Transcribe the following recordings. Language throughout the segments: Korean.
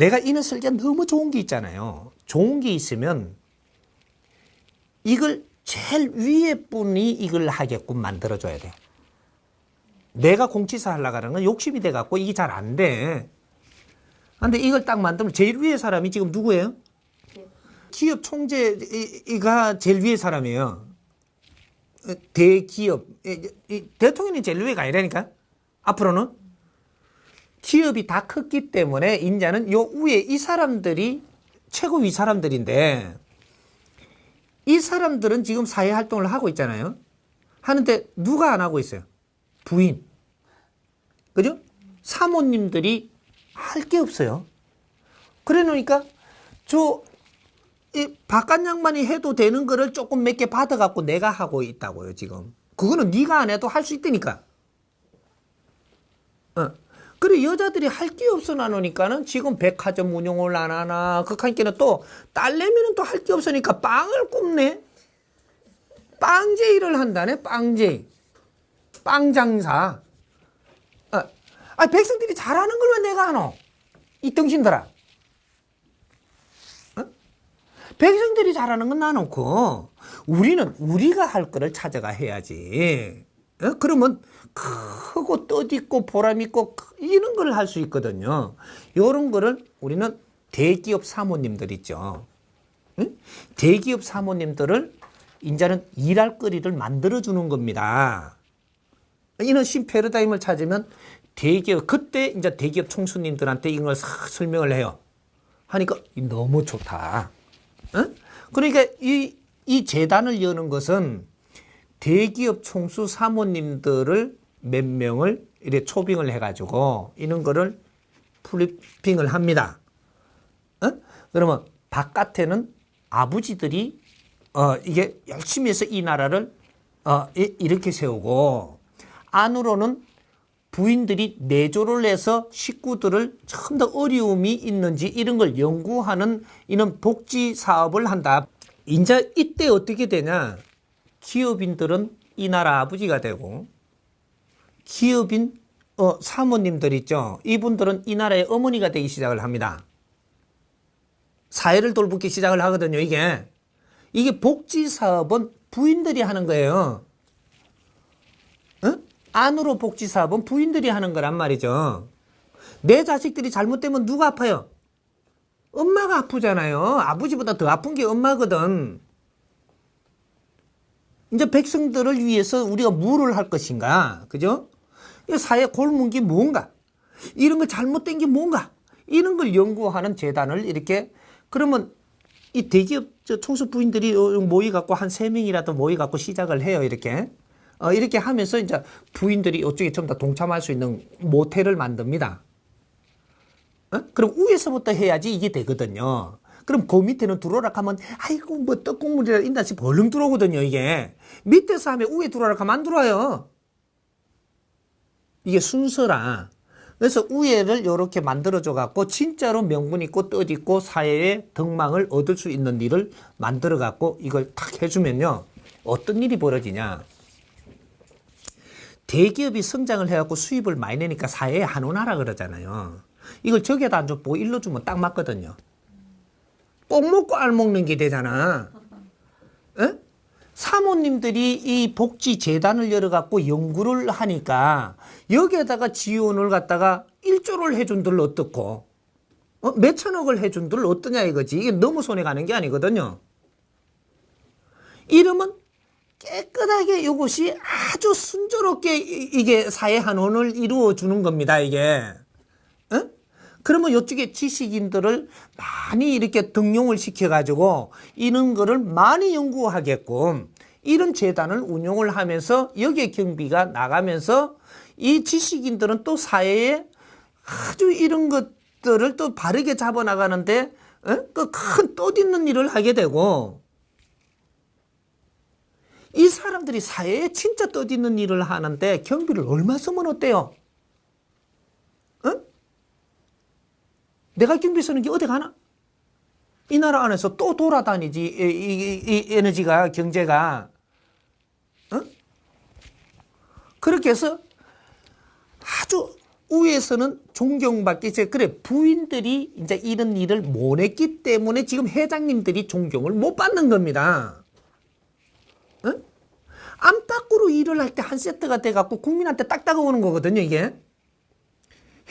내가 이런 설계가 너무 좋은 게 있잖아요. 좋은 게 있으면 이걸 제일 위에 분이 이걸 하게끔 만들어줘야 돼. 내가 공지사 하려고 하는 건 욕심이 돼갖고 이게 잘 안 돼. 근데 이걸 딱 만들면 제일 위에 사람이 지금 누구예요? 기업 총재가 제일 위에 사람이에요. 대기업. 대통령이 제일 위가 아니라니까. 앞으로는. 기업이 다 컸기 때문에 이제는 요 위에 이 사람들이 최고위 사람들인데 이 사람들은 지금 사회활동을 하고 있잖아요. 하는데 누가 안 하고 있어요? 부인. 그죠? 사모님들이 할 게 없어요. 그래 놓으니까 이 바깥 양반이 해도 되는 거를 조금 몇 개 받아갖고 내가 하고 있다고요, 지금. 그거는 네가 안 해도 할 수 있다니까. 그래, 여자들이 할 게 없어 나누니까는 지금 백화점 운영을 안 하나, 그하니까는 또, 딸내미는 또 할 게 없으니까 빵을 굽네? 빵제이를 한다네, 빵제이. 빵장사. 백성들이 잘하는 걸 왜 내가 하노? 이 등신들아. 백성들이 잘하는 건 놔놓고 우리는 우리가 할 거를 찾아가 해야지. 그러면 크고 뜻있고 보람있고 이런 걸 할 수 있거든요. 이런 거를 우리는 대기업 사모님들 있죠. 대기업 사모님들을 이제는 일할 거리를 만들어주는 겁니다. 이런 신패러다임을 찾으면 대기업, 그때 이제 대기업 총수님들한테 이걸 싹 설명을 해요. 하니까 너무 좋다. 그러니까 이 재단을 여는 것은 대기업 총수 사모님들을 몇 명을 이렇게 초빙을 해가지고 이런 거를 프리핑을 합니다. 그러면 바깥에는 아버지들이 이게 열심히 해서 이 나라를 이렇게 세우고 안으로는 부인들이 내조를 해서 식구들을 좀 더 어려움이 있는지 이런 걸 연구하는 이런 복지 사업을 한다. 이제 이때 어떻게 되냐? 기업인들은 이 나라 아버지가 되고 기업인 사모님들 있죠. 이분들은 이 나라의 어머니가 되기 시작을 합니다. 사회를 돌보기 시작을 하거든요. 이게 복지 사업은 부인들이 하는 거예요. 안으로 복지 사업은 부인들이 하는 거란 말이죠. 내 자식들이 잘못되면 누가 아파요? 엄마가 아프잖아요. 아버지보다 더 아픈 게 엄마거든. 이제 백성들을 위해서 우리가 뭐를 할 것인가? 그죠? 사회 골문 게 뭔가? 이런 거 잘못된 게 뭔가? 이런 걸 연구하는 재단을 이렇게, 그러면 이 대기업 총수 부인들이 모이갖고 한 3명이라도 모이갖고 시작을 해요. 이렇게 하면서 이제 부인들이 이쪽에 전부 다 동참할 수 있는 모텔을 만듭니다. 그럼 위에서부터 해야지 이게 되거든요. 그럼 그 밑에는 들어오라 하면 아이고 뭐 떡국물이라 인다시 벌렁 들어오거든요. 이게 밑에서 하면 위에 들어오라 하면 안 들어와요. 이게 순서라. 그래서 위에를 이렇게 만들어줘 갖고 진짜로 명분 있고 뜻 있고 사회의 덕망을 얻을 수 있는 일을 만들어 갖고 이걸 탁 해주면요. 어떤 일이 벌어지냐. 대기업이 성장을 해갖고 수입을 많이 내니까 사회에 한원하라 그러잖아요. 이걸 저기에다 안 줘 보고 일로 주면 딱 맞거든요. 꼭 먹고 알 먹는 게 되잖아. 사모님들이 이 복지 재단을 열어갖고 연구를 하니까 여기에다가 지원을 갖다가 1조를 해준들 어떻고, 몇천억을 해준들 어떠냐 이거지. 이게 너무 손해 가는 게 아니거든요. 이러면 깨끗하게 이것이 아주 순조롭게 이게 사회 한원을 이루어 주는 겁니다, 이게. 그러면 이쪽에 지식인들을 많이 이렇게 등용을 시켜가지고 이런 거를 많이 연구하게끔 이런 재단을 운용을 하면서 여기에 경비가 나가면서 이 지식인들은 또 사회에 아주 이런 것들을 또 바르게 잡아나가는데 그 큰 뜻 있는 일을 하게 되고 이 사람들이 사회에 진짜 뜻 있는 일을 하는데 경비를 얼마 쓰면 어때요? 내가 경비 쓰는 게 어디 가나? 이 나라 안에서 또 돌아다니지, 이 에너지가, 경제가. 그렇게 해서 아주 위에서는 존경받기 이제 그래 부인들이 이제 이런 일을 못 했기 때문에 지금 회장님들이 존경을 못 받는 겁니다. 응? 안팎으로 일을 할 때 한 세트가 돼갖고 국민한테 딱 다가오는 거거든요, 이게.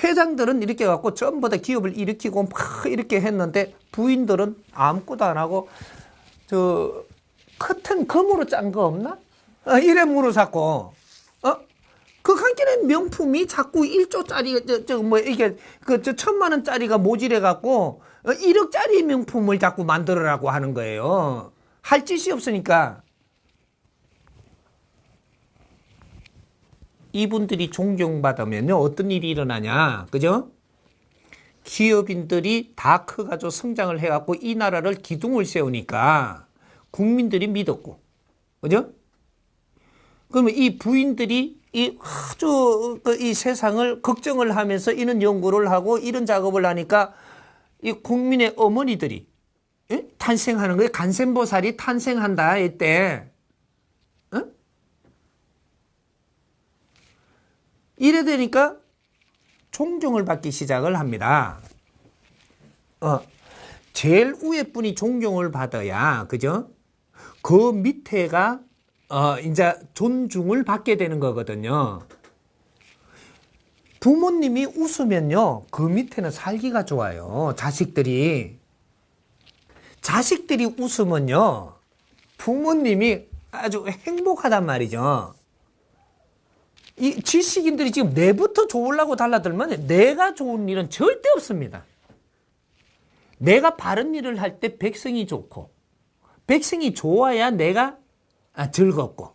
회장들은 이렇게 해갖고 전부 다 기업을 일으키고 막 이렇게 했는데 부인들은 아무것도 안 하고 저 커튼 금으로 짠 거 없나? 이래 물어잡고 그 한끼는 명품이 자꾸 1조짜리 뭐 이게 그 1,000만 원짜리가 모질해 갖고 1억짜리 명품을 자꾸 만들으라고 하는 거예요. 할 짓이 없으니까. 이분들이 존경받으면요 어떤 일이 일어나냐, 그죠? 기업인들이 다 커가지고 성장을 해갖고 이 나라를 기둥을 세우니까 국민들이 믿었고, 그죠? 그러면 이 부인들이 이 세상을 걱정을 하면서 이런 연구를 하고 이런 작업을 하니까 이 국민의 어머니들이 탄생하는 거예요. 간센보살이 탄생한다 이때. 이래 되니까 존경을 받기 시작을 합니다. 제일 위에 분이 존경을 받아야, 그죠? 그 밑에가 이제 존중을 받게 되는 거거든요. 부모님이 웃으면요, 그 밑에는 살기가 좋아요. 자식들이 웃으면요, 부모님이 아주 행복하단 말이죠. 이 지식인들이 지금 내부터 좋으려고 달라들면 내가 좋은 일은 절대 없습니다. 내가 바른 일을 할 때 백성이 좋고, 백성이 좋아야 내가 즐겁고,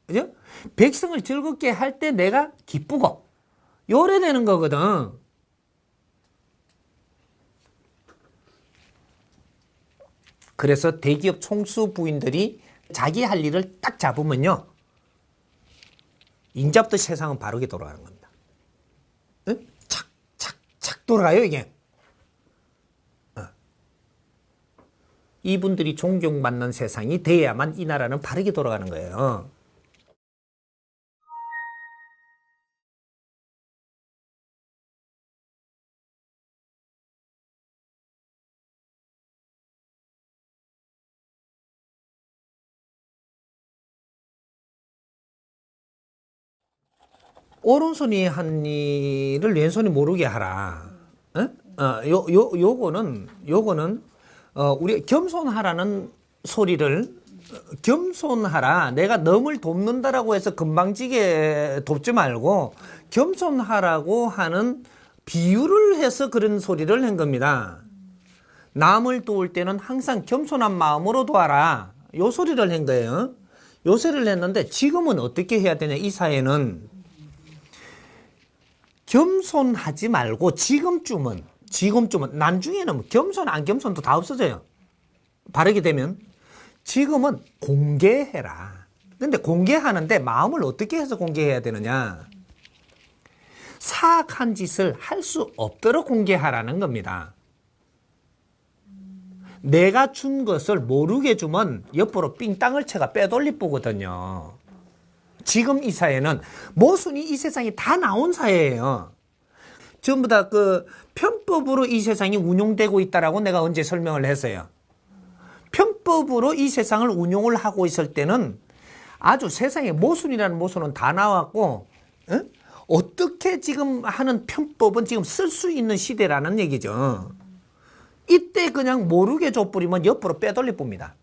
그죠? 백성을 즐겁게 할 때 내가 기쁘고, 요래 되는 거거든. 그래서 대기업 총수 부인들이 자기 할 일을 딱 잡으면요, 인자부터 세상은 바르게 돌아가는 겁니다. 응? 착 돌아가요, 이게. 이분들이 존경받는 세상이 돼야만 이 나라는 바르게 돌아가는 거예요. 오른손이 한 일을 왼손이 모르게 하라. 요거는 우리 겸손하라는 소리를, 겸손하라. 내가 남을 돕는다라고 해서 금방지게 돕지 말고 겸손하라고 하는 비유를 해서 그런 소리를 한 겁니다. 남을 도울 때는 항상 겸손한 마음으로 도와라. 요 소리를 한 거예요. 요 소리를 했는데 지금은 어떻게 해야 되냐, 이 사회는. 겸손하지 말고 지금쯤은 나중에는 겸손 안 겸손도 다 없어져요. 바르게 되면. 지금은 공개해라. 근데 공개하는데 마음을 어떻게 해서 공개해야 되느냐. 사악한 짓을 할 수 없도록 공개하라는 겁니다. 내가 준 것을 모르게 주면 옆으로 삥땅을 쳐가 빼돌리 보거든요. 지금 이 사회는 모순이 이 세상에 다 나온 사회예요. 전부 다 그 편법으로 이 세상이 운용되고 있다라고 내가 언제 설명을 했어요. 편법으로 이 세상을 운용을 하고 있을 때는 아주 세상에 모순이라는 모순은 다 나왔고, 어떻게 지금 하는 편법은 지금 쓸 수 있는 시대라는 얘기죠. 이때 그냥 모르게 줘버리면 옆으로 빼돌려 봅니다.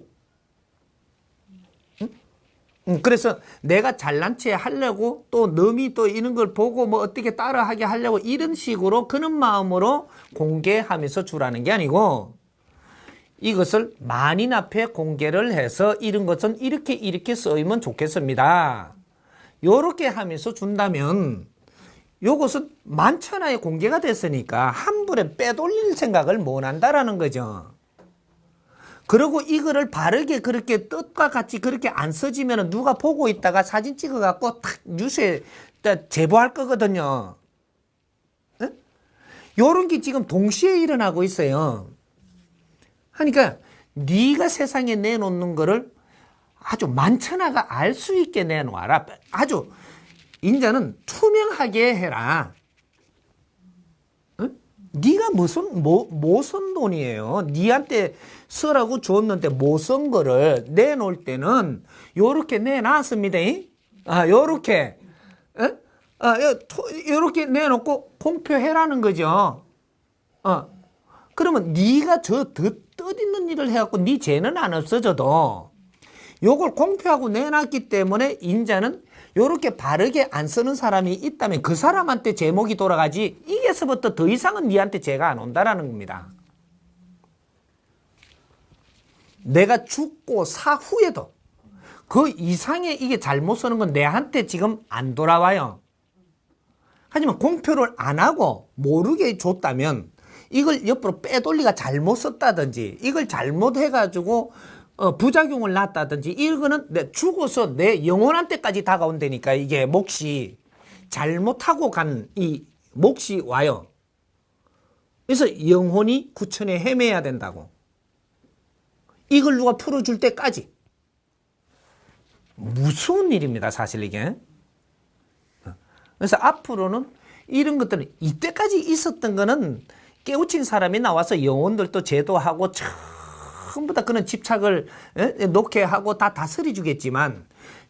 그래서 내가 잘난 체 하려고 또 남이 또 이런 걸 보고 뭐 어떻게 따라하게 하려고 이런 식으로 그런 마음으로 공개하면서 주라는 게 아니고, 이것을 만인 앞에 공개를 해서 이런 것은 이렇게 쓰이면 좋겠습니다. 요렇게 하면서 준다면 요것은 만천하에 공개가 됐으니까 함부로 빼돌릴 생각을 못 한다라는 거죠. 그리고 이거를 바르게 그렇게 뜻과 같이 그렇게 안 써지면 누가 보고 있다가 사진 찍어갖고 탁 뉴스에 제보할 거거든요. 요런 게 지금 동시에 일어나고 있어요. 그러니까 네가 세상에 내놓는 거를 아주 만천하가 알 수 있게 내놓아라. 아주 인자는 투명하게 해라. 네가 못 쓴 돈이에요. 네한테 쓰라고 줬는데 못 쓴 거를 내놓을 때는 요렇게 내놨습니다. 요렇게. 요렇게 내놓고 공표해라는 거죠. 그러면 네가 저 뜻있는 일을 해갖고 네 죄는 안 없어져도 요걸 공표하고 내놨기 때문에 인자는 요렇게 바르게 안 쓰는 사람이 있다면 그 사람한테 제목이 돌아가지 이게서부터 더 이상은 네한테 죄가 안 온다라는 겁니다. 내가 죽고 사후에도 그 이상의 이게 잘못 쓰는 건 내한테 지금 안 돌아와요. 하지만 공표를 안 하고 모르게 줬다면 이걸 옆으로 빼돌리가 잘못 썼다든지 이걸 잘못해가지고 부작용을 났다든지 이거는 내 죽어서 내 영혼한 때까지 다가온다니까. 이게 몫이 잘못하고 간 이 몫이 와요. 그래서 영혼이 구천에 헤매야 된다고. 이걸 누가 풀어줄 때까지. 무서운 일입니다, 사실 이게. 그래서 앞으로는 이런 것들은 이때까지 있었던 거는 깨우친 사람이 나와서 영혼들도 제도하고 전부 다 그런 집착을 놓게 하고 다 다스려 주겠지만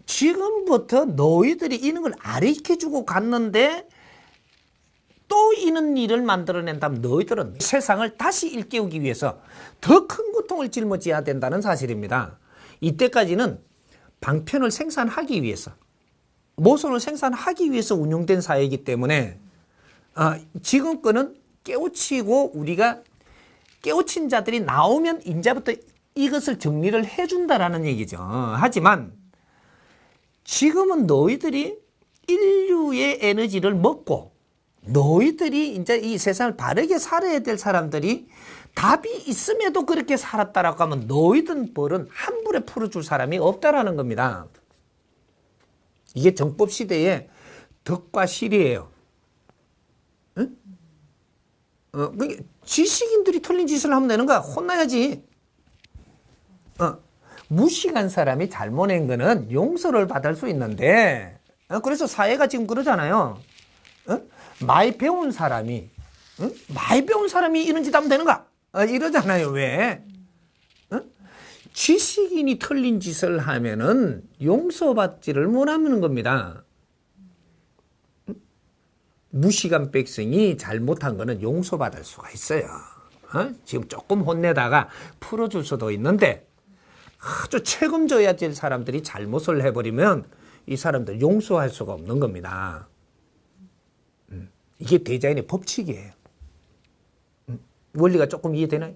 지금부터 너희들이 이런 걸 가르쳐 주고 갔는데 또 이런 일을 만들어낸다면 너희들은 세상을 다시 일깨우기 위해서 더 큰 고통을 짊어져야 된다는 사실입니다. 이때까지는 방편을 생산하기 위해서 모선을 생산하기 위해서 운영된 사회이기 때문에 지금 거는 깨우치고 우리가 깨우친 자들이 나오면 이제부터 이것을 정리를 해준다라는 얘기죠. 하지만 지금은 너희들이 인류의 에너지를 먹고 너희들이 이제 이 세상을 바르게 살아야 될 사람들이 답이 있음에도 그렇게 살았다라고 하면 너희들 벌은 한 불에 풀어줄 사람이 없다라는 겁니다. 이게 정법 시대의 덕과 실이에요. 응? 지식인들이 틀린 짓을 하면 되는 거야. 혼나야지. 무식한 사람이 잘못한 거는 용서를 받을 수 있는데 그래서 사회가 지금 그러잖아요. 많이 배운 사람이 이런 짓 하면 되는가? 이러잖아요. 왜? 지식인이 틀린 짓을 하면은 용서받지를 못하는 겁니다. 무식한 백성이 잘못한 거는 용서받을 수가 있어요. 지금 조금 혼내다가 풀어줄 수도 있는데 아주 책임져야 될 사람들이 잘못을 해버리면 이 사람들 용서할 수가 없는 겁니다. 이게 대자연의 법칙이에요. 원리가 조금 이해되나요?